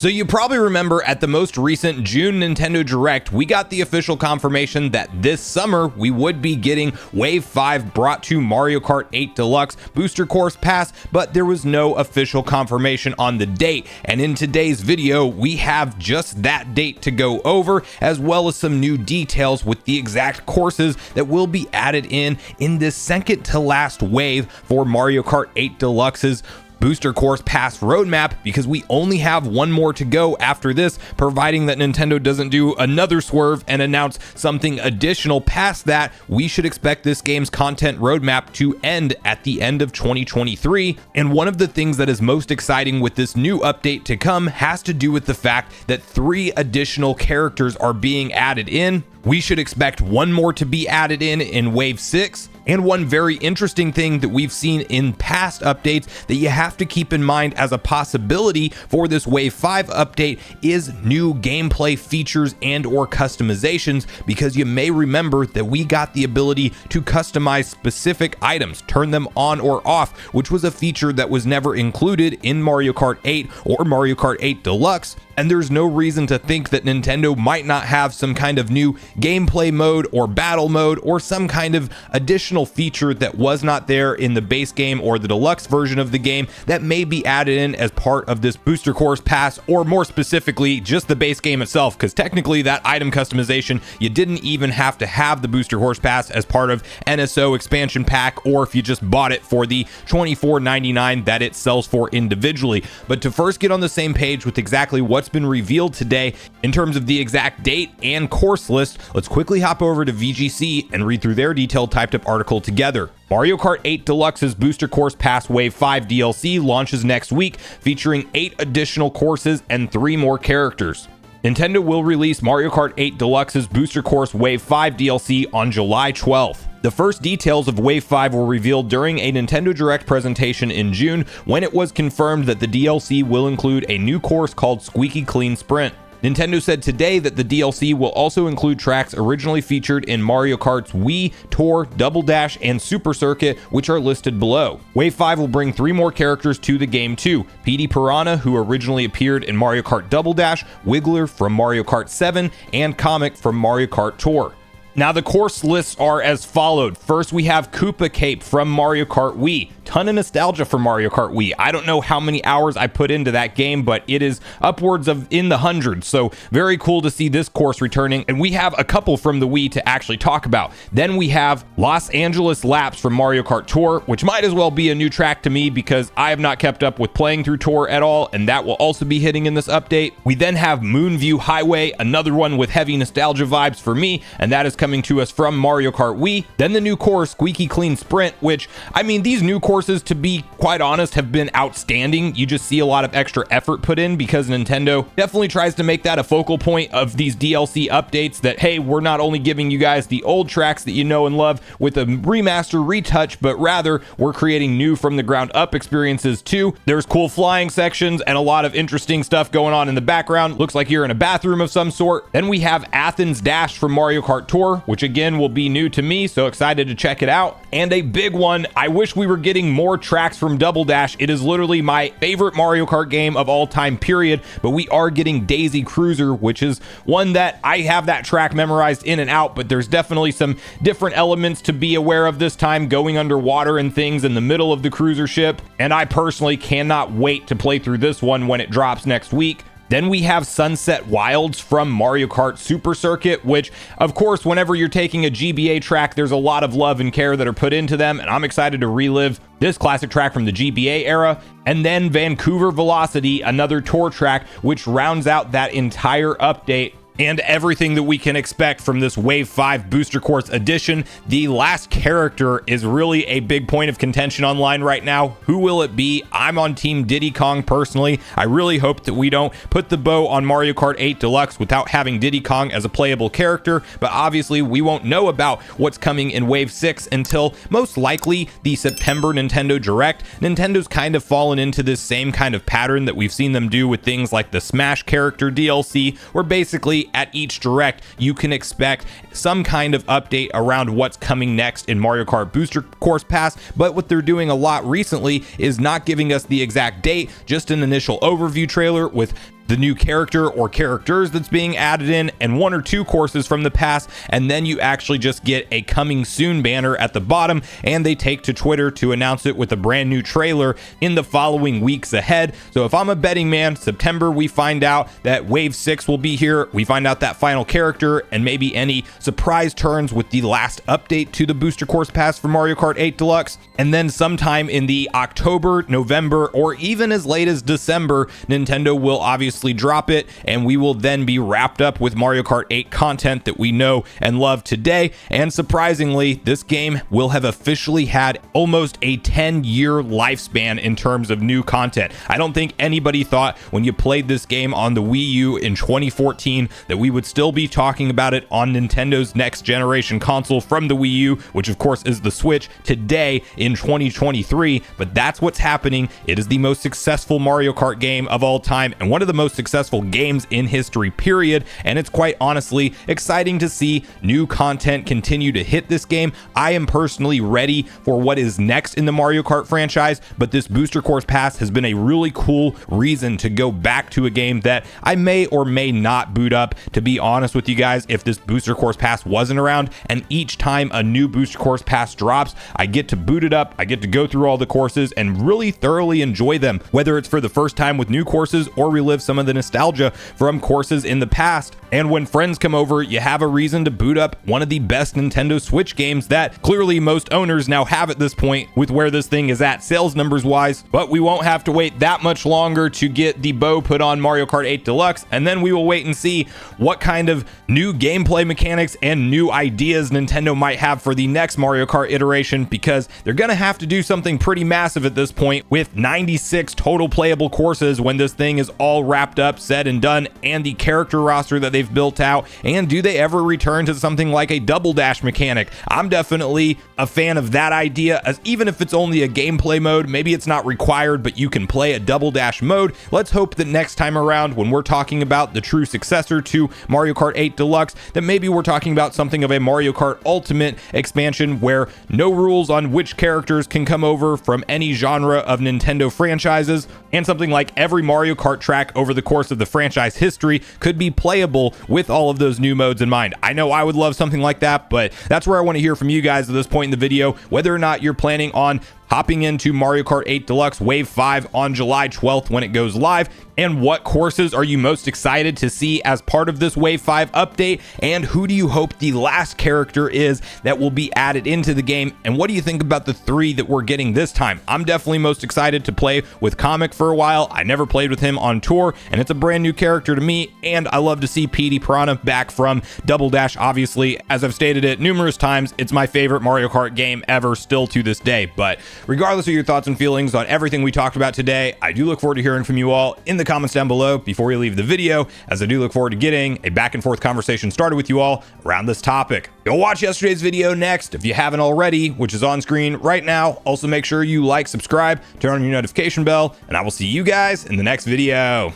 So you probably remember at the most recent June Nintendo Direct, we got the official confirmation that this summer we would be getting Wave 5 brought to Mario Kart 8 Deluxe Booster Course Pass, but there was no official confirmation on the date. And in today's video, we have just that date to go over, as well as some new details with the exact courses that will be added in this second to last wave for Mario Kart 8 Deluxe's Booster Course Pass roadmap, because we only have one more to go after this, providing that Nintendo doesn't do another swerve and announce something additional past that. We should expect this game's content roadmap to end at the end of 2023. And one of the things that is most exciting with this new update to come has to do with the fact that 3 additional characters are being added in. We should expect one more to be added in Wave 6. And one very interesting thing that we've seen in past updates that you have to keep in mind as a possibility for this Wave 5 update is new gameplay features and or customizations, because you may remember that we got the ability to customize specific items, turn them on or off, which was a feature that was never included in Mario Kart 8 or Mario Kart 8 Deluxe. And there's no reason to think that Nintendo might not have some kind of new gameplay mode or battle mode or some kind of additional feature that was not there in the base game or the deluxe version of the game that may be added in as part of this Booster Course Pass, or more specifically just the base game itself, because technically that item customization, you didn't even have to have the Booster Course Pass as part of NSO expansion pack, or if you just bought it for the $24.99 that it sells for individually. But to first get on the same page with exactly what's been revealed today in terms of the exact date and course list, let's quickly hop over to VGC and read through their detailed typed up article together. Mario Kart 8 Deluxe's Booster Course Pass Wave 5 DLC launches next week, featuring 8 additional courses and 3 more characters. Nintendo will release Mario Kart 8 Deluxe's Booster Course Wave 5 DLC on July 12th. The first details of Wave 5 were revealed during a Nintendo Direct presentation in June, when it was confirmed that the DLC will include a new course called Squeaky Clean Sprint. Nintendo said today that the DLC will also include tracks originally featured in Mario Kart's Wii, Tour, Double Dash, and Super Circuit, which are listed below. Wave 5 will bring 3 more characters to the game too: Petey Piranha, who originally appeared in Mario Kart Double Dash, Wiggler from Mario Kart 7, and Comic from Mario Kart Tour. Now the course lists are as followed. First, we have Koopa Cape from Mario Kart Wii. Ton of nostalgia for Mario Kart Wii. I don't know how many hours I put into that game, but it is upwards of in the hundreds. So very cool to see this course returning. And we have a couple from the Wii to actually talk about. Then we have Los Angeles Laps from Mario Kart Tour, which might as well be a new track to me because I have not kept up with playing through Tour at all, and that will also be hitting in this update. We then have Moonview Highway, another one with heavy nostalgia vibes for me, and that is coming to us from Mario Kart Wii. Then the new course, Squeaky Clean Sprint, which, I mean, these new courses, to be quite honest, have been outstanding. You just see a lot of extra effort put in because Nintendo definitely tries to make that a focal point of these DLC updates, that, hey, we're not only giving you guys the old tracks that you know and love with a remaster retouch, but rather we're creating new from the ground up experiences too. There's cool flying sections and a lot of interesting stuff going on in the background. Looks like you're in a bathroom of some sort. Then we have Athens Dash from Mario Kart Tour, which again will be new to me, so excited to check it out. And a big one, I wish we were getting more tracks from Double Dash. It is literally my favorite Mario Kart game of all time, period, but we are getting Daisy Cruiser, which is one that I have that track memorized in and out, but there's definitely some different elements to be aware of this time, going underwater and things in the middle of the cruiser ship, and I personally cannot wait to play through this one when it drops next week. Then we have Sunset Wilds from Mario Kart Super Circuit, which, of course, whenever you're taking a GBA track, there's a lot of love and care that are put into them, and I'm excited to relive this classic track from the GBA era. And then Vancouver Velocity, another tour track, which rounds out that entire update and everything that we can expect from this Wave 5 Booster Course edition. The last character is really a big point of contention online right now. Who will it be? I'm on Team Diddy Kong personally. I really hope that we don't put the bow on Mario Kart 8 Deluxe without having Diddy Kong as a playable character, but obviously we won't know about what's coming in Wave 6 until most likely the September Nintendo Direct. Nintendo's kind of fallen into this same kind of pattern that we've seen them do with things like the Smash character DLC, where basically at each Direct you can expect some kind of update around what's coming next in Mario Kart Booster Course Pass. But what they're doing a lot recently is not giving us the exact date, just an initial overview trailer with the new character or characters that's being added in, and 1 or 2 courses from the past, and then you actually just get a coming soon banner at the bottom, and they take to Twitter to announce it with a brand new trailer in the following weeks ahead. So if I'm a betting man, September we find out that Wave 6 will be here, we find out that final character, and maybe any surprise turns with the last update to the booster course pass for Mario Kart 8 Deluxe, and then sometime in the October, November, or even as late as December, Nintendo will obviously drop it, and we will then be wrapped up with Mario Kart 8 content that we know and love today. And surprisingly, this game will have officially had almost a 10-year lifespan in terms of new content. I don't think anybody thought when you played this game on the Wii U in 2014 that we would still be talking about it on Nintendo's next generation console from the Wii U, which of course is the Switch, today in 2023. But that's what's happening. It is the most successful Mario Kart game of all time and one of the most successful games in history, period. And it's quite honestly exciting to see new content continue to hit this game. I am personally ready for what is next in the Mario Kart franchise, but this booster course pass has been a really cool reason to go back to a game that I may or may not boot up, to be honest with you guys, if this booster course pass wasn't around. And each time a new booster course pass drops, I get to boot it up, I get to go through all the courses and really thoroughly enjoy them, whether it's for the first time with new courses or relive some of the nostalgia from courses in the past. And when friends come over, you have a reason to boot up one of the best Nintendo Switch games that clearly most owners now have at this point with where this thing is at sales numbers wise. But we won't have to wait that much longer to get the bow put on Mario Kart 8 Deluxe, and then we will wait and see what kind of new gameplay mechanics and new ideas Nintendo might have for the next Mario Kart iteration, because they're gonna have to do something pretty massive at this point with 96 total playable courses when this thing is all wrapped up, said and done, and the character roster that they've built out. And do they ever return to something like a double dash mechanic? I'm definitely a fan of that idea, as even if it's only a gameplay mode, maybe it's not required, but you can play a double dash mode. Let's hope that next time around, when we're talking about the true successor to Mario Kart 8 Deluxe, that maybe we're talking about something of a Mario Kart Ultimate expansion where no rules on which characters can come over from any genre of Nintendo franchises, and something like every Mario Kart track over the course of the franchise history could be playable with all of those new modes in mind. I know I would love something like that, but that's where I want to hear from you guys at this point in the video, whether or not you're planning on hopping into Mario Kart 8 Deluxe Wave 5 on July 12th when it goes live, and what courses are you most excited to see as part of this Wave 5 update, and who do you hope the last character is that will be added into the game, and what do you think about the 3 that we're getting this time? I'm definitely most excited to play with Comic for a while. I never played with him on tour, and it's a brand new character to me, and I love to see Petey Piranha back from Double Dash. Obviously, as I've stated it numerous times, it's my favorite Mario Kart game ever still to this day. But regardless of your thoughts and feelings on everything we talked about today, I do look forward to hearing from you all in the comments down below before we leave the video, as I do look forward to getting a back and forth conversation started with you all around this topic. Go watch yesterday's video next if you haven't already, which is on screen right now. Also make sure you like, subscribe, turn on your notification bell, and I will see you guys in the next video.